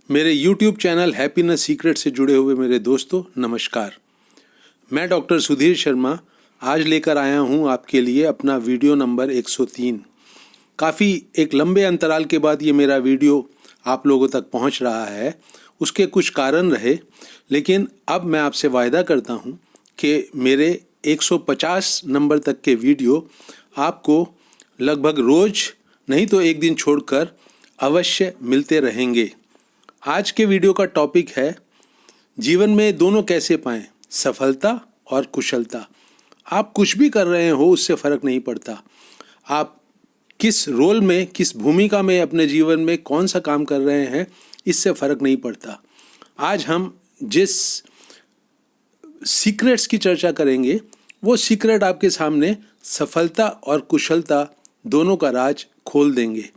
मेरे YouTube channel happiness secret से जुड़े हुए मेरे दोस्तों नमस्कार। मैं डॉक्टर सुधीर शर्मा आज लेकर आया हूं आपके लिए अपना वीडियो नंबर 103। काफ़ी एक लंबे अंतराल के बाद ये मेरा वीडियो आप लोगों तक पहुंच रहा है। उसके कुछ कारण रहे, लेकिन अब मैं आपसे वायदा करता हूं कि मेरे 150 नंबर तक के वीडियो आपको लगभग रोज़ नहीं तो एक दिन छोड़कर अवश्य मिलते रहेंगे। आज के वीडियो का टॉपिक है जीवन में दोनों कैसे पाएं, सफलता और कुशलता। आप कुछ भी कर रहे हो उससे फ़र्क नहीं पड़ता। आप किस रोल में, किस भूमिका में अपने जीवन में कौन सा काम कर रहे हैं, इससे फ़र्क नहीं पड़ता। आज हम जिस सीक्रेट्स की चर्चा करेंगे वो सीक्रेट आपके सामने सफलता और कुशलता दोनों का राज खोल देंगे।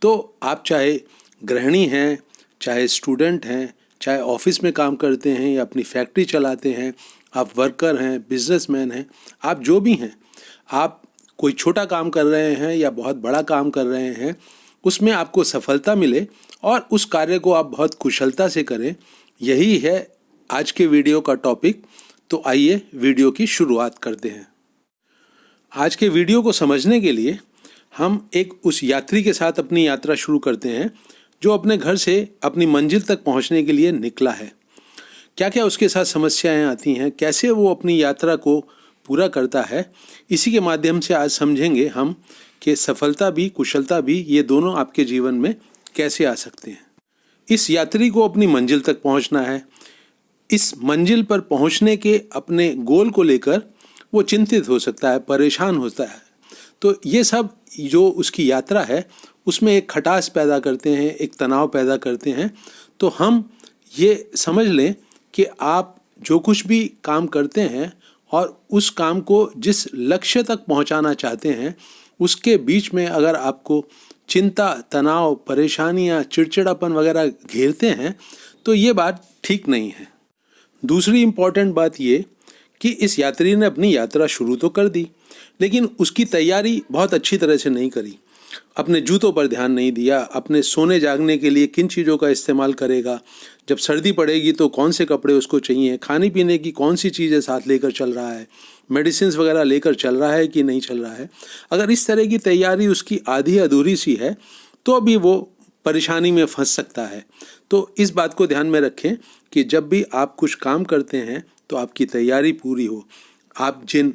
तो आप चाहे गृहिणी हैं, चाहे स्टूडेंट हैं, चाहे ऑफिस में काम करते हैं या अपनी फैक्ट्री चलाते हैं, आप वर्कर हैं, बिजनेसमैन हैं, आप जो भी हैं, आप कोई छोटा काम कर रहे हैं या बहुत बड़ा काम कर रहे हैं, उसमें आपको सफलता मिले और उस कार्य को आप बहुत कुशलता से करें, यही है आज के वीडियो का टॉपिक। तो आइए वीडियो की शुरुआत करते हैं। आज के वीडियो को समझने के लिए हम एक उस यात्री के साथ अपनी यात्रा शुरू करते हैं जो अपने घर से अपनी मंजिल तक पहुंचने के लिए निकला है। क्या क्या उसके साथ समस्याएं आती हैं, कैसे वो अपनी यात्रा को पूरा करता है, इसी के माध्यम से आज समझेंगे हम कि सफलता भी कुशलता भी ये दोनों आपके जीवन में कैसे आ सकते हैं। इस यात्री को अपनी मंजिल तक पहुंचना है। इस मंजिल पर पहुंचने के अपने गोल को लेकर वो चिंतित हो सकता है, परेशान होता है। तो ये सब जो उसकी यात्रा है उसमें एक खटास पैदा करते हैं, एक तनाव पैदा करते हैं। तो हम ये समझ लें कि आप जो कुछ भी काम करते हैं और उस काम को जिस लक्ष्य तक पहुंचाना चाहते हैं, उसके बीच में अगर आपको चिंता, तनाव, परेशानियां, चिड़चिड़ापन वगैरह घेरते हैं तो ये बात ठीक नहीं है। दूसरी इम्पॉर्टेंट बात ये कि इस यात्री ने अपनी यात्रा शुरू तो कर दी, लेकिन उसकी तैयारी बहुत अच्छी तरह से नहीं करी। अपने जूतों पर ध्यान नहीं दिया, अपने सोने जागने के लिए किन चीज़ों का इस्तेमाल करेगा, जब सर्दी पड़ेगी तो कौन से कपड़े उसको चाहिए, खाने पीने की कौन सी चीज़ें साथ लेकर चल रहा है, मेडिसिन वगैरह लेकर चल रहा है कि नहीं चल रहा है। अगर इस तरह की तैयारी उसकी आधी अधूरी सी है तो भी वो परेशानी में फंस सकता है। तो इस बात को ध्यान में रखें कि जब भी आप कुछ काम करते हैं तो आपकी तैयारी पूरी हो। आप जिन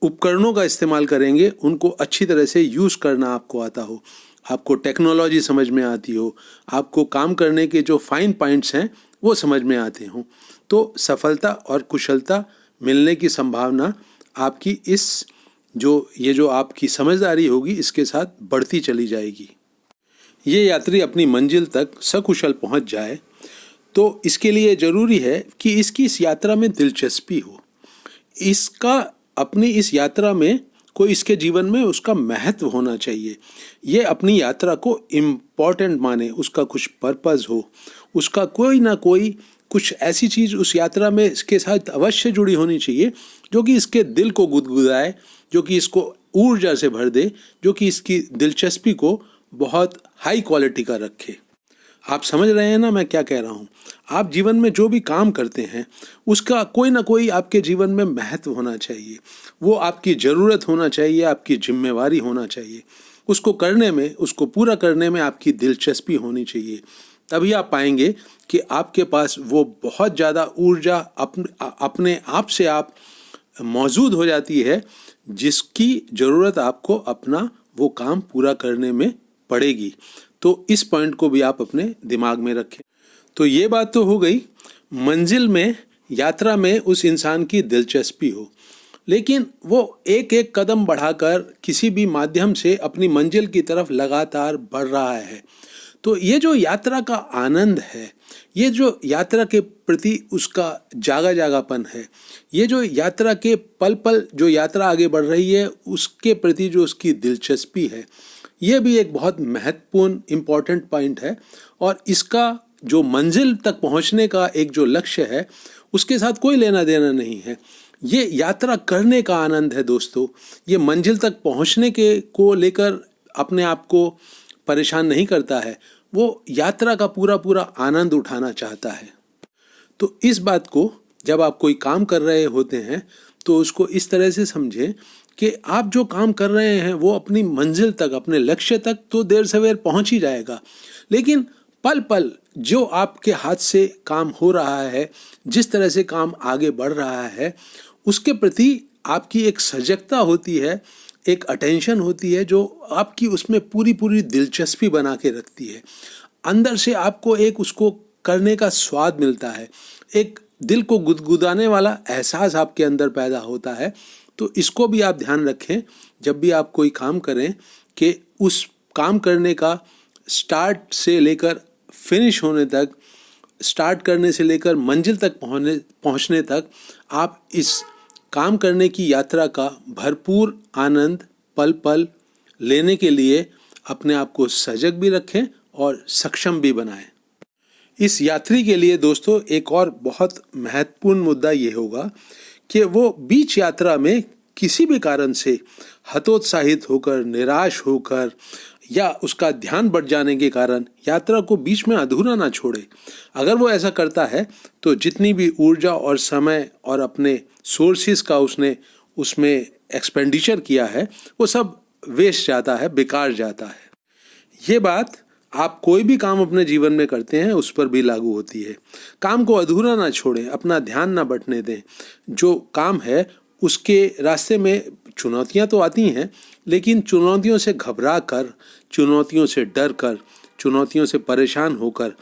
उपकरणों का इस्तेमाल करेंगे उनको अच्छी तरह से यूज़ करना आपको आता हो, आपको टेक्नोलॉजी समझ में आती हो, आपको काम करने के जो फाइन पॉइंट्स हैं वो समझ में आते हों। तो सफलता और कुशलता मिलने की संभावना आपकी ये जो आपकी समझदारी होगी इसके साथ बढ़ती चली जाएगी। ये यात्री अपनी मंजिल तक सकुशल पहुंच जाए तो इसके लिए ज़रूरी है कि इसकी इस यात्रा में दिलचस्पी हो, इसका अपनी इस यात्रा में कोई इसके जीवन में उसका महत्व होना चाहिए। ये अपनी यात्रा को इम्पॉर्टेंट माने, उसका कुछ पर्पस हो, उसका कोई ना कोई कुछ ऐसी चीज़ उस यात्रा में इसके साथ अवश्य जुड़ी होनी चाहिए जो कि इसके दिल को गुदगुदाए, जो कि इसको ऊर्जा से भर दे, जो कि इसकी दिलचस्पी को बहुत हाई क्वालिटी का रखे। आप समझ रहे हैं ना मैं क्या कह रहा हूँ। आप जीवन में जो भी काम करते हैं उसका कोई ना कोई आपके जीवन में महत्व होना चाहिए, वो आपकी ज़रूरत होना चाहिए, आपकी जिम्मेवारी होना चाहिए। उसको करने में, उसको पूरा करने में आपकी दिलचस्पी होनी चाहिए। तभी आप पाएंगे कि आपके पास वो बहुत ज़्यादा ऊर्जा अपने आप से आप मौजूद हो जाती है जिसकी ज़रूरत आपको अपना वो काम पूरा करने में पड़ेगी। तो इस पॉइंट को भी आप अपने दिमाग में रखें। तो ये बात तो हो गई मंजिल में, यात्रा में उस इंसान की दिलचस्पी हो, लेकिन वो एक एक कदम बढ़ाकर किसी भी माध्यम से अपनी मंजिल की तरफ लगातार बढ़ रहा है। तो ये जो यात्रा का आनंद है, ये जो यात्रा के प्रति उसका जागा जागापन है, ये जो यात्रा के पल पल जो यात्रा आगे बढ़ रही है उसके प्रति जो उसकी दिलचस्पी है, ये भी एक बहुत महत्वपूर्ण इम्पॉर्टेंट पॉइंट है। और इसका जो मंजिल तक पहुंचने का एक जो लक्ष्य है उसके साथ कोई लेना देना नहीं है। ये यात्रा करने का आनंद है दोस्तों। ये मंजिल तक पहुंचने के को लेकर अपने आप को परेशान नहीं करता है, वो यात्रा का पूरा पूरा आनंद उठाना चाहता है। तो इस बात को जब आप कोई काम कर रहे होते हैं तो उसको इस तरह से समझें कि आप जो काम कर रहे हैं वो अपनी मंजिल तक, अपने लक्ष्य तक तो देर सवेर पहुंच ही जाएगा, लेकिन पल पल जो आपके हाथ से काम हो रहा है, जिस तरह से काम आगे बढ़ रहा है, उसके प्रति आपकी एक सजगता होती है, एक अटेंशन होती है जो आपकी उसमें पूरी पूरी दिलचस्पी बना के रखती है। अंदर से आपको एक उसको करने का स्वाद मिलता है, एक दिल को गुदगुदाने वाला एहसास आपके अंदर पैदा होता है। तो इसको भी आप ध्यान रखें जब भी आप कोई काम करें कि उस काम करने का स्टार्ट से लेकर फिनिश होने तक, स्टार्ट करने से लेकर मंजिल तक पहुंचने तक आप इस काम करने की यात्रा का भरपूर आनंद पल पल लेने के लिए अपने आप को सजग भी रखें और सक्षम भी बनाएं। इस यात्री के लिए दोस्तों एक और बहुत महत्वपूर्ण मुद्दा ये होगा कि वो बीच यात्रा में किसी भी कारण से हतोत्साहित होकर, निराश होकर या उसका ध्यान बढ़ जाने के कारण यात्रा को बीच में अधूरा ना छोड़े। अगर वो ऐसा करता है तो जितनी भी ऊर्जा और समय और अपने सोर्सेस का उसने उसमें एक्सपेंडिचर किया है वो सब वेस्ट जाता है, बेकार जाता है। ये बात आप कोई भी काम अपने जीवन में करते हैं उस पर भी लागू होती है। काम को अधूरा ना छोड़ें, अपना ध्यान ना बंटने दें। जो काम है उसके रास्ते में चुनौतियां तो आती हैं, लेकिन चुनौतियों से घबरा कर, चुनौतियों से डर कर, चुनौतियों से परेशान होकर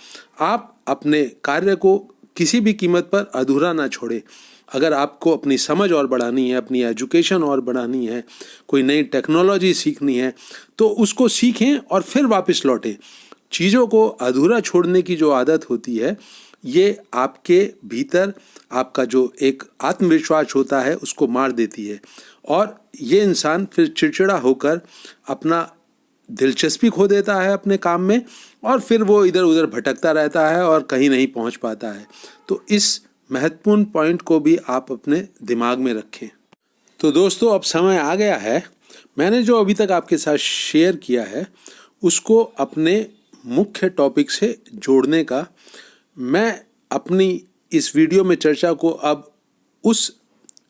आप अपने कार्य को किसी भी कीमत पर अधूरा ना छोड़ें। अगर आपको अपनी समझ और बढ़ानी है, अपनी एजुकेशन और बढ़ानी है, कोई नई टेक्नोलॉजी सीखनी है तो उसको सीखें और फिर वापस लौटें। चीज़ों को अधूरा छोड़ने की जो आदत होती है ये आपके भीतर आपका जो एक आत्मविश्वास होता है उसको मार देती है और ये इंसान फिर चिड़चिड़ा होकर अपना दिलचस्पी खो देता है अपने काम में और फिर वो इधर उधर भटकता रहता है और कहीं नहीं पहुंच पाता है। तो इस महत्वपूर्ण पॉइंट को भी आप अपने दिमाग में रखें। तो दोस्तों अब समय आ गया है, मैंने जो अभी तक आपके साथ शेयर किया है उसको अपने मुख्य टॉपिक से जोड़ने का। मैं अपनी इस वीडियो में चर्चा को अब उस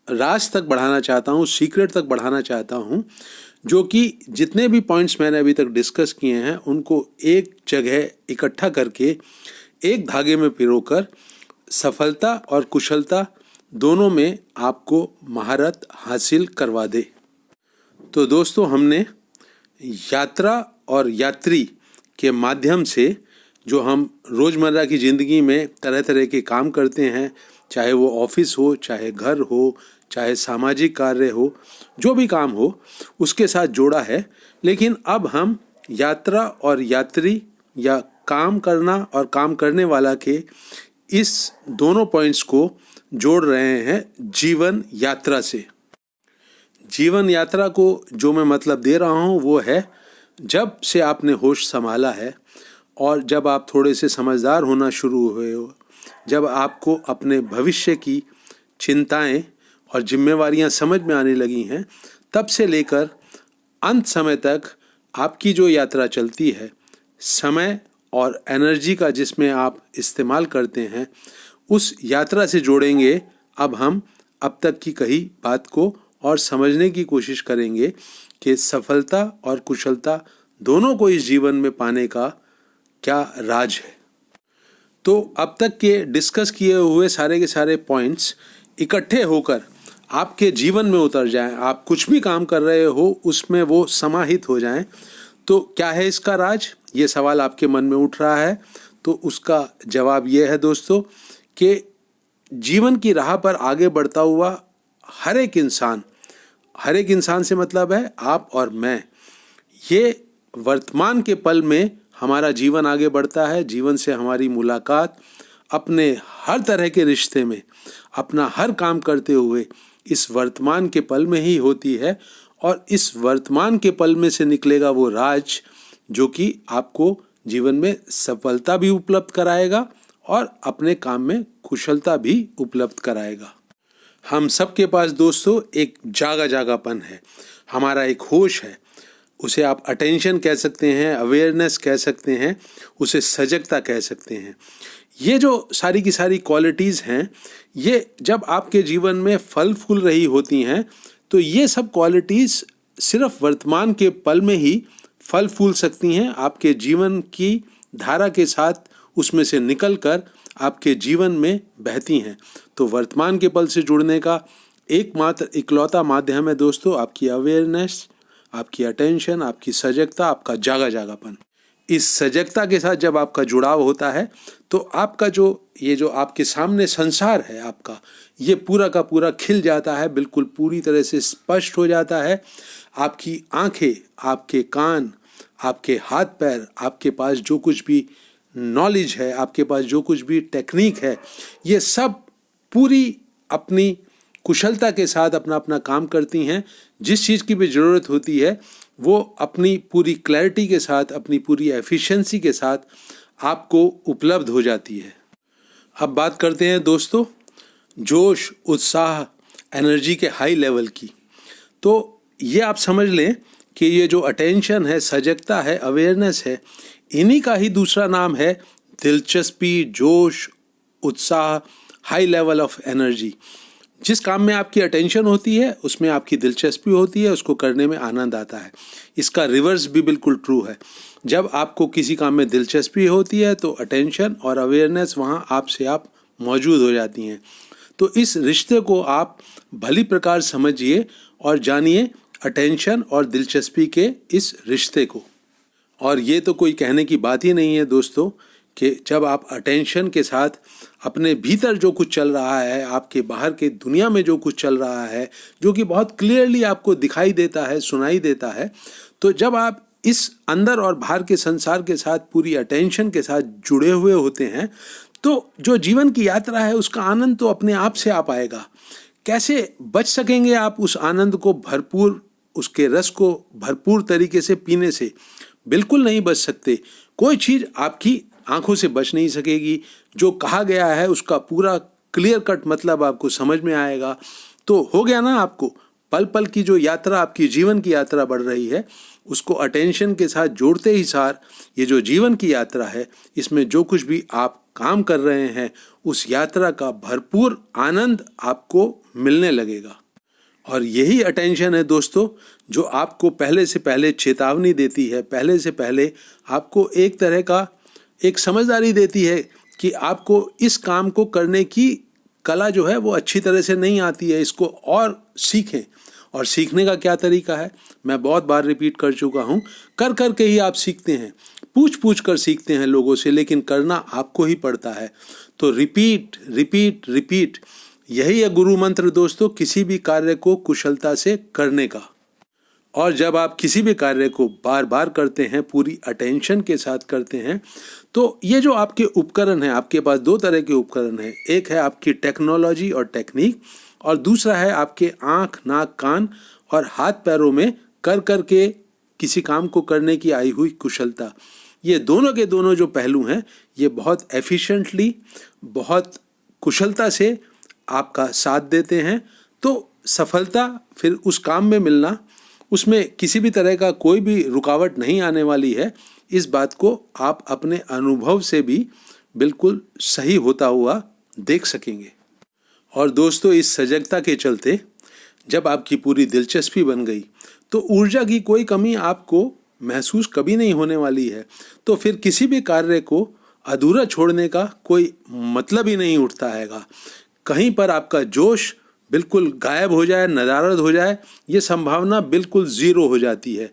राज तक बढ़ाना चाहता हूँ, सीक्रेट तक बढ़ाना चाहता हूँ, जो कि जितने भी पॉइंट्स मैंने अभी तक डिस्कस किए हैं उनको एक जगह इकट्ठा करके एक धागे में पिरोकर सफलता और कुशलता दोनों में आपको महारत हासिल करवा दे। तो दोस्तों हमने यात्रा और यात्री के माध्यम से जो हम रोज़मर्रा की ज़िंदगी में तरह तरह के काम करते हैं, चाहे वो ऑफिस हो, चाहे घर हो, चाहे सामाजिक कार्य हो, जो भी काम हो उसके साथ जोड़ा है। लेकिन अब हम यात्रा और यात्री या काम करना और काम करने वाला के इस दोनों पॉइंट्स को जोड़ रहे हैं जीवन यात्रा से। जीवन यात्रा को जो मैं मतलब दे रहा हूँ वो है जब से आपने होश संभाला है और जब आप थोड़े से समझदार होना शुरू हुए हो, जब आपको अपने भविष्य की चिंताएं और जिम्मेवारियां समझ में आने लगी हैं, तब से लेकर अंत समय तक आपकी जो यात्रा चलती है, समय और एनर्जी का जिसमें आप इस्तेमाल करते हैं, उस यात्रा से जोड़ेंगे। अब हम अब तक की कही बात को और समझने की कोशिश करेंगे कि सफलता और कुशलता दोनों को इस जीवन में पाने का क्या राज है। तो अब तक के डिस्कस किए हुए सारे के सारे पॉइंट्स इकट्ठे होकर आपके जीवन में उतर जाएं, आप कुछ भी काम कर रहे हो उसमें वो समाहित हो जाएं। तो क्या है इसका राज, ये सवाल आपके मन में उठ रहा है। तो उसका जवाब ये है दोस्तों कि जीवन की राह पर आगे बढ़ता हुआ हर एक इंसान से मतलब है आप और मैं, ये वर्तमान के पल में हमारा जीवन आगे बढ़ता है। जीवन से हमारी मुलाकात अपने हर तरह के रिश्ते में, अपना हर काम करते हुए इस वर्तमान के पल में ही होती है और इस वर्तमान के पल में से निकलेगा वो राज जो कि आपको जीवन में सफलता भी उपलब्ध कराएगा और अपने काम में कुशलता भी उपलब्ध कराएगा। हम सब के पास दोस्तों एक जागापन है, हमारा एक होश है। उसे आप अटेंशन कह सकते हैं, अवेयरनेस कह सकते हैं, उसे सजगता कह सकते हैं। ये जो सारी की सारी क्वालिटीज़ हैं, ये जब आपके जीवन में फल फूल रही होती हैं तो ये सब क्वालिटीज़ सिर्फ वर्तमान के पल में ही फल फूल सकती हैं, आपके जीवन की धारा के साथ उसमें से निकलकर आपके जीवन में बहती हैं। तो वर्तमान के पल से जुड़ने का एकमात्र इकलौता माध्यम है दोस्तों आपकी अवेयरनेस, आपकी अटेंशन, आपकी सजगता, आपका जागा जागापन। इस सजगता के साथ जब आपका जुड़ाव होता है तो आपका जो आपके सामने संसार है आपका, ये पूरा का पूरा खिल जाता है, बिल्कुल पूरी तरह से स्पष्ट हो जाता है। आपकी आंखें, आपके कान, आपके हाथ पैर, आपके पास जो कुछ भी नॉलेज है, आपके पास जो कुछ भी टेक्निक है, ये सब पूरी अपनी कुशलता के साथ अपना अपना काम करती हैं। जिस चीज़ की भी ज़रूरत होती है वो अपनी पूरी क्लैरिटी के साथ, अपनी पूरी एफिशिएंसी के साथ आपको उपलब्ध हो जाती है। अब बात करते हैं दोस्तों जोश, उत्साह, एनर्जी के हाई लेवल की। तो ये आप समझ लें कि ये जो अटेंशन है, सजगता है, अवेयरनेस है, इन्हीं का ही दूसरा नाम है दिलचस्पी, जोश, उत्साह, हाई लेवल ऑफ एनर्जी। जिस काम में आपकी अटेंशन होती है उसमें आपकी दिलचस्पी होती है, उसको करने में आनंद आता है। इसका रिवर्स भी बिल्कुल ट्रू है। जब आपको किसी काम में दिलचस्पी होती है तो अटेंशन और अवेयरनेस वहाँ आपसे आप मौजूद हो जाती हैं। तो इस रिश्ते को आप भली प्रकार समझिए और जानिए अटेंशन और दिलचस्पी के इस रिश्ते को। और ये तो कोई कहने की बात ही नहीं है दोस्तों कि जब आप अटेंशन के साथ अपने भीतर जो कुछ चल रहा है, आपके बाहर के दुनिया में जो कुछ चल रहा है, जो कि बहुत क्लियरली आपको दिखाई देता है, सुनाई देता है, तो जब आप इस अंदर और बाहर के संसार के साथ पूरी अटेंशन के साथ जुड़े हुए होते हैं तो जो जीवन की यात्रा है उसका आनंद तो अपने आप से आ पाएगा। कैसे बच सकेंगे आप उस आनंद को भरपूर, उसके रस को भरपूर तरीके से पीने से? बिल्कुल नहीं बच सकते। कोई चीज़ आपकी आंखों से बच नहीं सकेगी। जो कहा गया है उसका पूरा क्लियर कट मतलब आपको समझ में आएगा। तो हो गया ना, आपको पल पल की जो यात्रा, आपकी जीवन की यात्रा बढ़ रही है, उसको अटेंशन के साथ जोड़ते ही सार ये जो जीवन की यात्रा है, इसमें जो कुछ भी आप काम कर रहे हैं उस यात्रा का भरपूर आनंद आपको मिलने लगेगा। और यही अटेंशन है दोस्तों जो आपको पहले से पहले चेतावनी देती है, पहले से पहले आपको एक तरह का एक समझदारी देती है कि आपको इस काम को करने की कला जो है वो अच्छी तरह से नहीं आती है, इसको और सीखें। और सीखने का क्या तरीका है, मैं बहुत बार रिपीट कर चुका हूँ, कर कर के ही आप सीखते हैं, पूछ पूछ कर सीखते हैं लोगों से, लेकिन करना आपको ही पड़ता है। तो रिपीट रिपीट रिपीट, यही है गुरु मंत्र दोस्तों किसी भी कार्य को कुशलता से करने का। और जब आप किसी भी कार्य को बार बार करते हैं, पूरी अटेंशन के साथ करते हैं, तो ये जो आपके उपकरण हैं, आपके पास दो तरह के उपकरण हैं। एक है आपकी टेक्नोलॉजी और टेक्निक, और दूसरा है आपके आँख, नाक, कान और हाथ पैरों में कर कर के किसी काम को करने की आई हुई कुशलता। ये दोनों के दोनों जो पहलू हैं, ये बहुत एफिशिएंटली, बहुत कुशलता से आपका साथ देते हैं। तो सफलता फिर उस काम में मिलना, उसमें किसी भी तरह का कोई भी रुकावट नहीं आने वाली है। इस बात को आप अपने अनुभव से भी बिल्कुल सही होता हुआ देख सकेंगे। और दोस्तों इस सजगता के चलते जब आपकी पूरी दिलचस्पी बन गई तो ऊर्जा की कोई कमी आपको महसूस कभी नहीं होने वाली है। तो फिर किसी भी कार्य को अधूरा छोड़ने का कोई मतलब ही नहीं उठता हैगा। कहीं पर आपका जोश बिल्कुल गायब हो जाए, नदारद हो जाए, ये संभावना बिल्कुल ज़ीरो हो जाती है।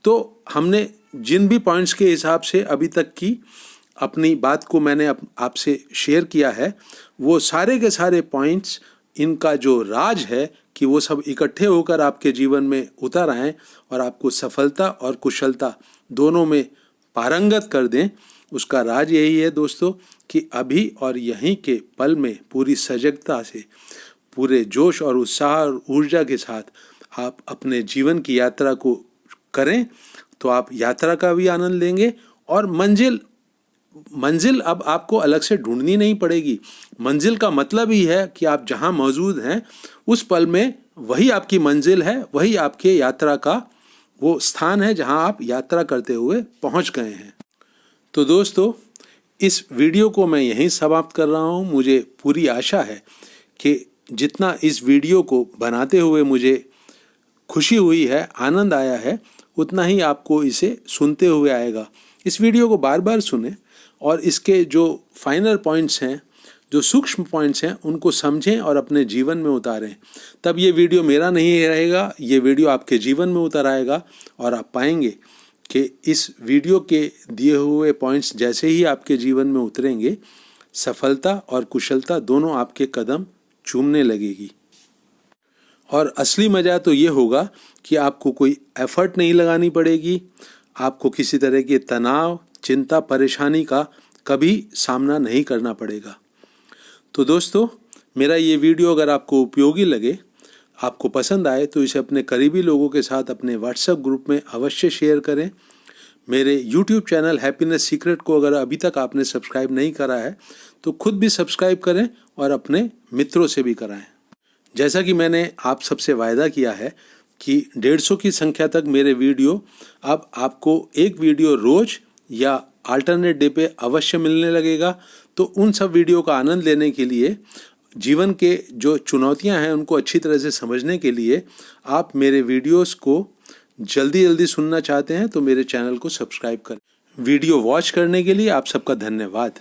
तो हमने जिन भी पॉइंट्स के हिसाब से अभी तक की अपनी बात को मैंने आपसे शेयर किया है, वो सारे के सारे पॉइंट्स, इनका जो राज है कि वो सब इकट्ठे होकर आपके जीवन में उतर आएँ और आपको सफलता और कुशलता दोनों में पारंगत कर दें, उसका राज यही है दोस्तों कि अभी और यहीं के पल में पूरी सजगता से, पूरे जोश और उत्साह और ऊर्जा के साथ आप अपने जीवन की यात्रा को करें, तो आप यात्रा का भी आनंद लेंगे। और मंजिल अब आपको अलग से ढूंढनी नहीं पड़ेगी। मंजिल का मतलब ही है कि आप जहां मौजूद हैं उस पल में वही आपकी मंजिल है, वही आपके यात्रा का वो स्थान है जहां आप यात्रा करते हुए पहुंच गए हैं। तो दोस्तों, इस वीडियो को मैं यहीं समाप्त कर रहा हूं। मुझे पूरी आशा है कि जितना इस वीडियो को बनाते हुए मुझे खुशी हुई है, आनंद आया है, उतना ही आपको इसे सुनते हुए आएगा। इस वीडियो को बार बार सुनें और इसके जो फाइनल पॉइंट्स हैं, जो सूक्ष्म पॉइंट्स हैं, उनको समझें और अपने जीवन में उतारें। तब ये वीडियो मेरा नहीं रहेगा, ये वीडियो आपके जीवन में उतर आएगा और आप पाएंगे कि इस वीडियो के दिए हुए पॉइंट्स जैसे ही आपके जीवन में उतरेंगे, सफलता और कुशलता दोनों आपके कदम चूमने लगेगी। और असली मज़ा तो ये होगा कि आपको कोई एफर्ट नहीं लगानी पड़ेगी, आपको किसी तरह के तनाव, चिंता, परेशानी का कभी सामना नहीं करना पड़ेगा। तो दोस्तों, मेरा ये वीडियो अगर आपको उपयोगी लगे, आपको पसंद आए, तो इसे अपने करीबी लोगों के साथ अपने व्हाट्सएप ग्रुप में अवश्य शेयर करें। मेरे यूट्यूब चैनल हैप्पीनेस सीक्रेट को अगर अभी तक आपने सब्सक्राइब नहीं करा है तो खुद भी सब्सक्राइब करें और अपने मित्रों से भी कराएं। जैसा कि मैंने आप सबसे वायदा किया है कि 150 की संख्या तक मेरे वीडियो, अब आपको एक वीडियो रोज या अल्टरनेट डे पे अवश्य मिलने लगेगा। तो उन सब वीडियो का आनंद लेने के लिए, जीवन के जो चुनौतियां हैं उनको अच्छी तरह से समझने के लिए, आप मेरे वीडियोस को जल्दी जल्दी सुनना चाहते हैं तो मेरे चैनल को सब्सक्राइब करें। वीडियो वॉच करने के लिए आप सबका धन्यवाद।